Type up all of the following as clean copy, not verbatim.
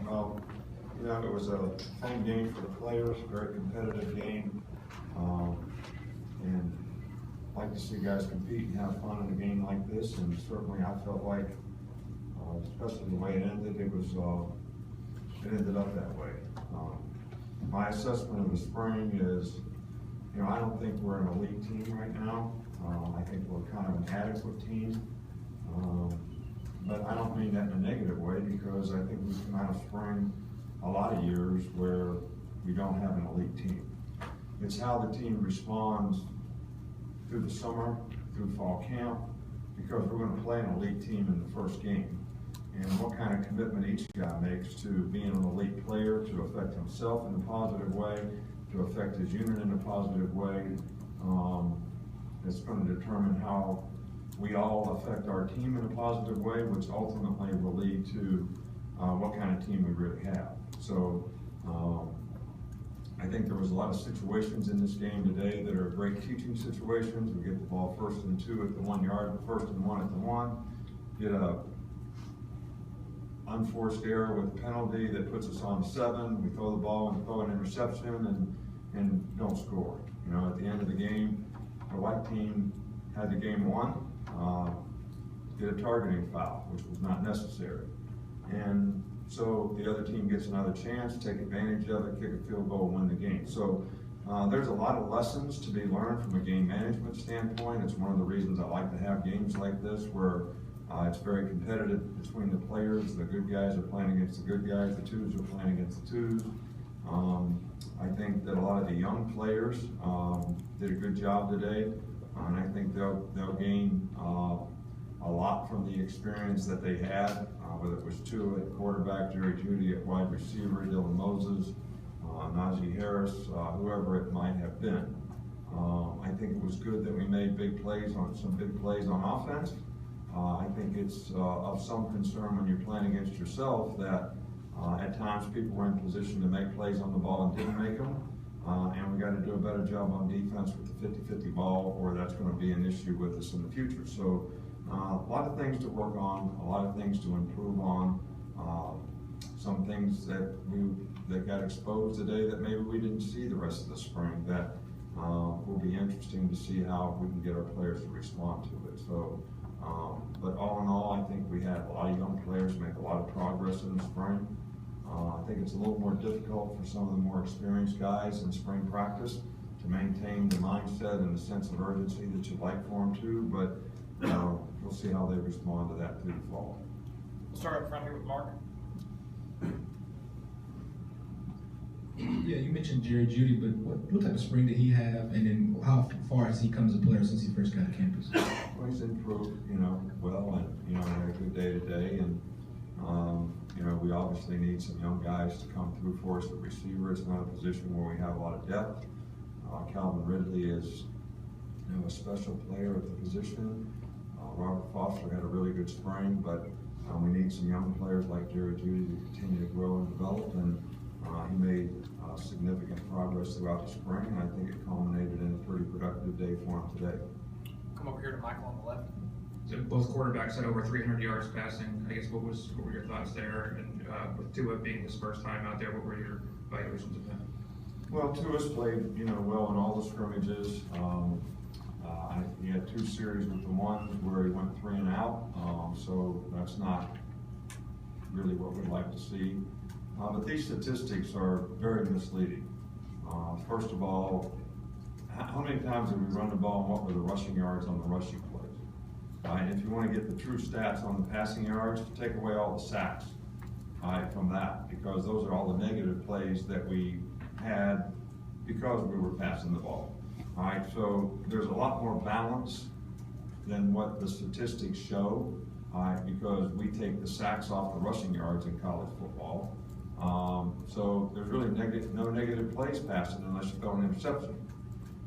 Well, it was a fun game for the players, very competitive game, and I like to see guys compete and have fun in a game like this. And certainly, I felt like, especially the way it ended, it ended up that way. My assessment of the spring is, I don't think we're an elite team right now. I think we're kind of an adequate team. But I don't mean that in a negative way, because I think we've come out of spring a lot of years where we don't have an elite team. It's how the team responds through the summer, through fall camp, because we're going to play an elite team in the first game. And what kind of commitment each guy makes to being an elite player, to affect himself in a positive way, to affect his unit in a positive way, it's going to determine how we all affect our team in a positive way, which ultimately will lead to what kind of team we really have. So I think there was a lot of situations in this game today that are great teaching situations. We get the ball 1st and 2 at the 1 yard, 1st and 1 at the 1, get a unforced error with a penalty that puts us on 7. We throw the ball and throw an interception and don't score. At the end of the game, the white team had the game won. Did a targeting foul, which was not necessary. And so the other team gets another chance, take advantage of it, kick a field goal, win the game. So there's a lot of lessons to be learned from a game management standpoint. It's one of the reasons I like to have games like this where it's very competitive between the players. The good guys are playing against the good guys, the twos are playing against the twos. I think that a lot of the young players did a good job today. And I think they'll gain a lot from the experience that they had, whether it was Tua at quarterback, Jerry Jeudy at wide receiver, Dylan Moses, Najee Harris, whoever it might have been. I think it was good that we made some big plays on offense. I think it's of some concern when you're playing against yourself that at times people were in position to make plays on the ball and didn't make them. And we got to do a better job on defense with the 50-50 ball, or that's going to be an issue with us in the future. So a lot of things to work on, a lot of things to improve on, some things that got exposed today that maybe we didn't see the rest of the spring that will be interesting to see how we can get our players to respond to it. So, but all in all, I think we had a lot of young players make a lot of progress in the spring. I think it's a little more difficult for some of the more experienced guys in spring practice to maintain the mindset and the sense of urgency that you'd like for them to, but we'll see how they respond to that through the fall. We'll start up front here with Mark. Yeah, you mentioned Jerry Jeudy, but what type of spring did he have, and then how far has he come as a player since he first got to campus? Well, he's improved, well, and had a good day today, and we obviously need some young guys to come through for us at receiver. It's not a position where we have a lot of depth. Calvin Ridley is, a special player at the position. Robert Foster had a really good spring, but we need some young players like Jerry Jeudy to continue to grow and develop, and he made significant progress throughout the spring, and I think it culminated in a pretty productive day for him today. Come over here to Michael on the left. So both quarterbacks had over 300 yards passing. I guess what were your thoughts there? And with Tua being his first time out there, what were your evaluations of him? Well, Tua's played, well in all the scrimmages. He had 2 series with the ones where he went 3 and out, so that's not really what we'd like to see. But these statistics are very misleading. First of all, how many times did we run the ball and what were the rushing yards on the rushing plays? If you want to get the true stats on the passing yards, take away all the sacks from that, because those are all the negative plays that we had because we were passing the ball. So there's a lot more balance than what the statistics show, because we take the sacks off the rushing yards in college football. So there's really no negative plays passing unless you throw an interception.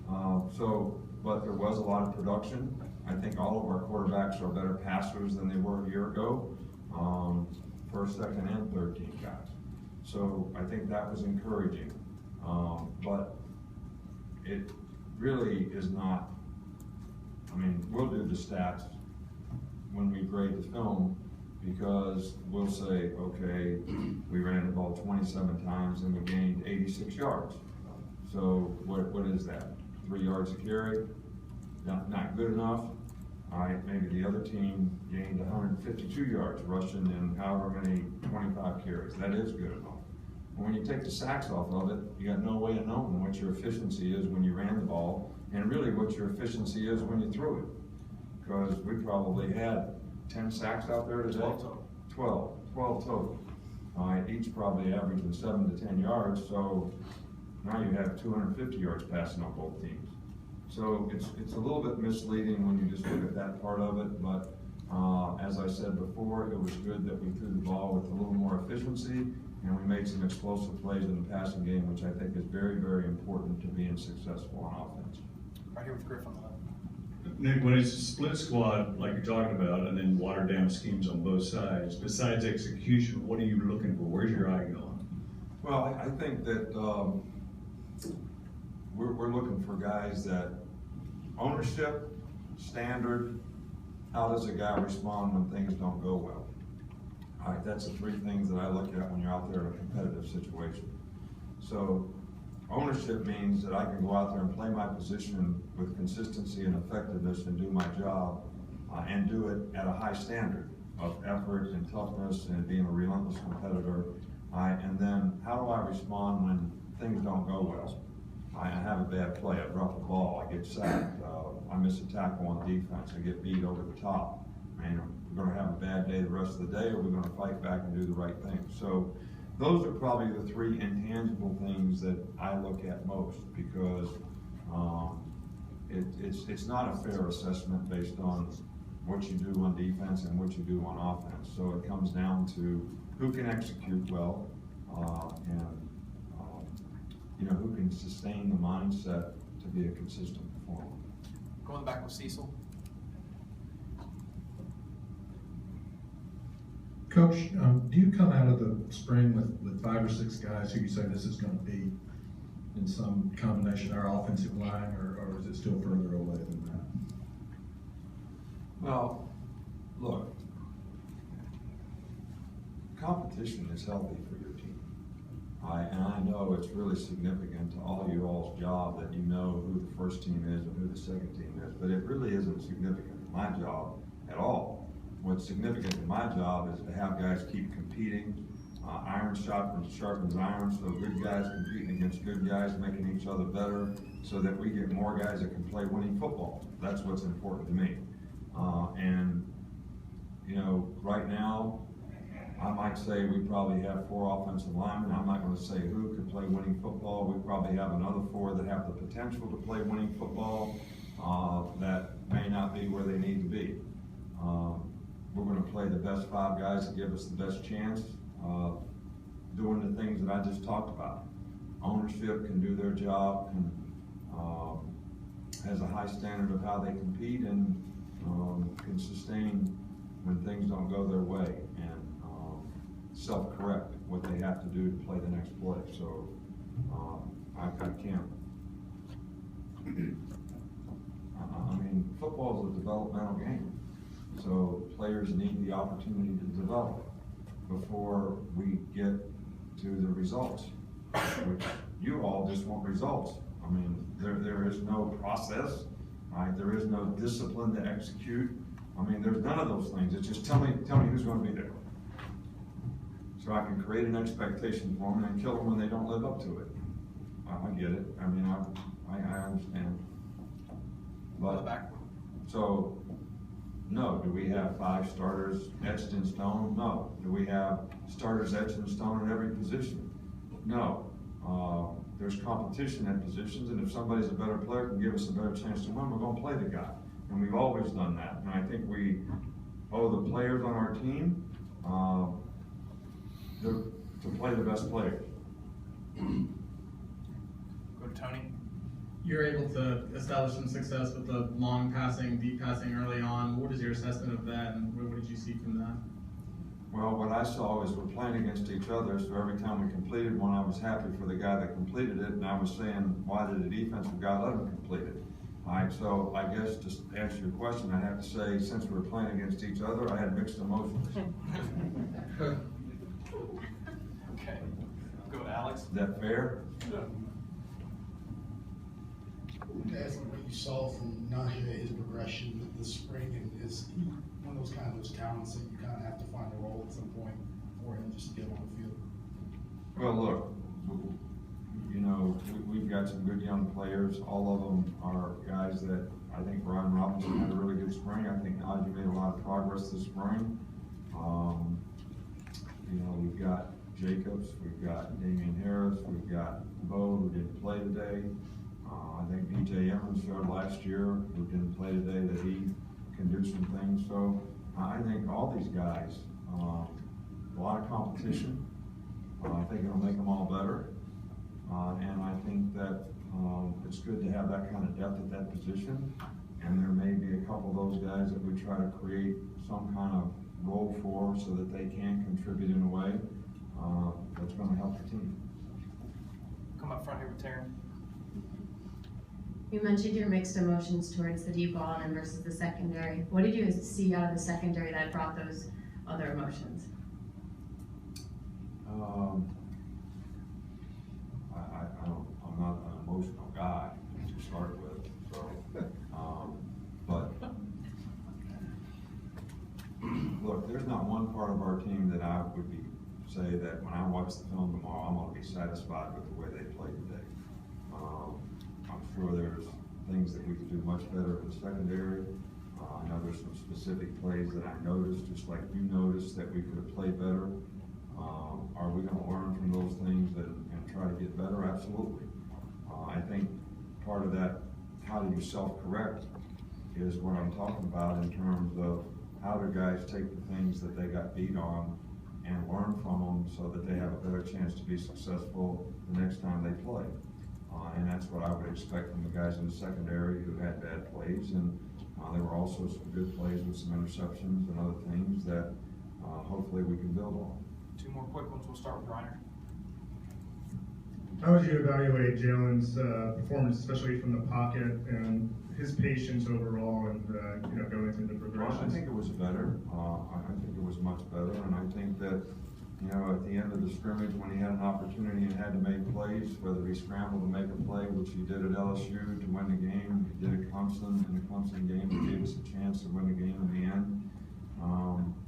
But there was a lot of production. I think all of our quarterbacks are better passers than they were a year ago, first, second, and third team guys. So I think that was encouraging. But it really is not, we'll do the stats when we grade the film, because we'll say, okay, we we ran the ball 27 times and we gained 86 yards. So what is that? 3 yards a carry? Not good enough. All right, maybe the other team gained 152 yards rushing and however many 25 carries. That is good enough. And when you take the sacks off of it, you got no way of knowing what your efficiency is when you ran the ball and really what your efficiency is when you threw it. Because we probably had 10 sacks out there today. 12 total. 12 total. All right, each probably averaging 7 to 10 yards. So now you have 250 yards passing on both teams. So it's a little bit misleading when you just look at that part of it, but as I said before, it was good that we threw the ball with a little more efficiency and we made some explosive plays in the passing game, which I think is very, very important to being successful on offense. Right here with Griff on the left. Nick, when it's a split squad like you're talking about and then watered down schemes on both sides, besides execution, what are you looking for? Where's your eye going? Well, I think that we're looking for guys that ownership, standard, how does a guy respond when things don't go well? All right, that's the 3 things that I look at when you're out there in a competitive situation. So ownership means that I can go out there and play my position with consistency and effectiveness and do my job and do it at a high standard of effort and toughness and being a relentless competitor. And then how do I respond when things don't go well? I have a bad play, I drop the ball, I get sacked, I miss a tackle on defense, I get beat over the top. And we're gonna have a bad day the rest of the day, or we're gonna fight back and do the right thing. So those are probably the 3 intangible things that I look at most, because it's not a fair assessment based on what you do on defense and what you do on offense. So it comes down to who can execute well, and who can sustain the mindset to be a consistent performer. Going back with Cecil. Coach, do you come out of the spring with 5 or 6 guys who you say this is going to be in some combination of our offensive line, or is it still further away than that? Well, look, competition is healthy for your team. And I know it's really significant to all you all's job that you know who the first team is and who the second team is, but it really isn't significant to my job at all. What's significant in my job is to have guys keep competing. Iron sharpens iron, so good guys competing against good guys, making each other better, so that we get more guys that can play winning football. That's what's important to me. Right now, I might say we probably have 4 offensive linemen. I'm not going to say who could play winning football. We probably have another 4 that have the potential to play winning football that may not be where they need to be. We're going to play the best 5 guys that give us the best chance of doing the things that I just talked about. Ownership can do their job and has a high standard of how they compete and can sustain when things don't go their way and self-correct what they have to do to play the next play. So I can't. Football is a developmental game. So players need the opportunity to develop before we get to the results, which you all just want results. There is no process, right? There is no discipline to execute. There's none of those things. It's just tell me who's going to be there. So I can create an expectation for them and kill them when they don't live up to it. I get it. I understand. But, so, no. Do we have 5 starters etched in stone? No. Do we have starters etched in stone in every position? No. There's competition at positions, and if somebody's a better player can give us a better chance to win, we're going to play the guy. And we've always done that. And I think we owe the players on our team to play the best players. Go to Tony. You're able to establish some success with the long passing, deep passing early on. What is your assessment of that, and what did you see from that? Well, what I saw is we're playing against each other, so every time we completed one, I was happy for the guy that completed it, and I was saying, why did the defensive guy let him complete it? All right, so I guess to answer your question, I have to say, since we're playing against each other, I had mixed emotions. Alex? Is that fair? As what you saw from Najee, his progression this spring, and is he one of those talents that you kind of have to find a role at some point for him just to get on the field? Well, look, you know, we've got some good young players. All of them are guys that I think Brian Robinson had a really good spring. I think Najee made a lot of progress this spring. You know, we've got Jacobs, we've got Damian Harris, we've got Bo, who didn't play today. I think DJ Evans showed last year, who didn't play today, that he can do some things. So I think all these guys, a lot of competition. I think it'll make them all better. And I think that it's good to have that kind of depth at that position. And there may be a couple of those guys that we try to create some kind of role for so that they can contribute in a way that's going to help the team. Come up front here with Taryn. You mentioned your mixed emotions towards the deep ball and versus the secondary. What did you see out of the secondary that brought those other emotions? I'm not an emotional guy to start with, so, but look, there's not one part of our team that I would say that when I watch the film tomorrow, I'm going to be satisfied with the way they played today. I'm sure there's things that we could do much better in the secondary. I know there's some specific plays that I noticed, just like you noticed, that we could have played better. Are we going to learn from those things and try to get better? Absolutely. I think part of that, how do you self-correct, is what I'm talking about in terms of how do guys take the things that they got beat on and learn from them so that they have a better chance to be successful the next time they play. And that's what I would expect from the guys in the secondary who had bad plays. And there were also some good plays with some interceptions and other things that hopefully we can build on. Two more quick ones. We'll start with Reiner. How would you evaluate Jalen's performance, especially from the pocket, and his patience overall, and going through the progressions? Well, I think it was better. I think it was much better, and I think that at the end of the scrimmage, when he had an opportunity and had to make plays, whether he scrambled to make a play, which he did at LSU to win the game, he did at Clemson in the Clemson game, he gave us a chance to win the game in the end.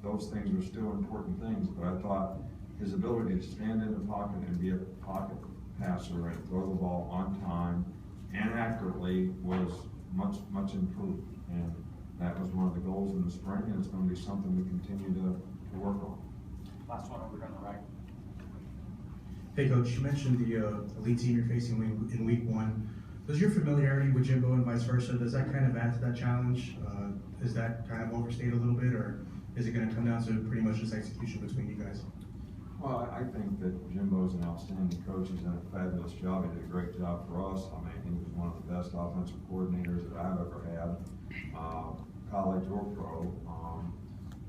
Those things are still important things, but I thought his ability to stand in the pocket and be a pocket passer and throw the ball on time and accurately was much improved. And that was one of the goals in the spring, and it's going to be something we continue to work on. Last one over here on the right. Hey Coach, you mentioned the elite team you're facing in week 1. Does your familiarity with Jimbo and vice versa, does that kind of add to that challenge? Is that kind of overstated a little bit, or is it going to come down to pretty much just execution between you guys? Well, I think that Jimbo's an outstanding coach. He's done a fabulous job. He did a great job for us. I mean, he was one of the best offensive coordinators that I've ever had, college or pro.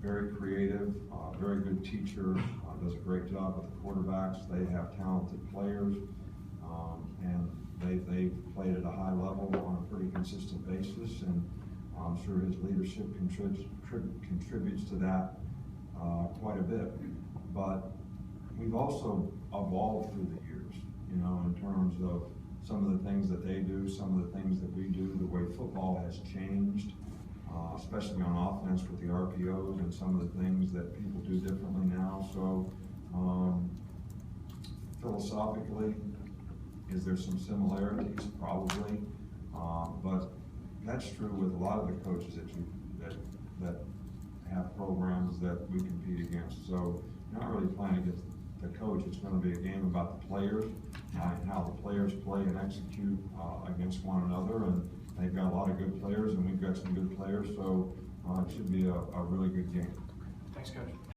Very creative, very good teacher, does a great job with the quarterbacks. They have talented players, and they've played at a high level on a pretty consistent basis, and I'm sure his leadership contributes to that quite a bit. But we've also evolved through the years, in terms of some of the things that they do, some of the things that we do, the way football has changed, especially on offense with the RPOs and some of the things that people do differently now. So philosophically, is there some similarities? Probably, but that's true with a lot of the coaches that have programs that we compete against. So you're not really playing against the coach. It's going to be a game about the players and how the players play and execute against one another. And they've got a lot of good players, and we've got some good players. So it should be a really good game. Thanks, Coach.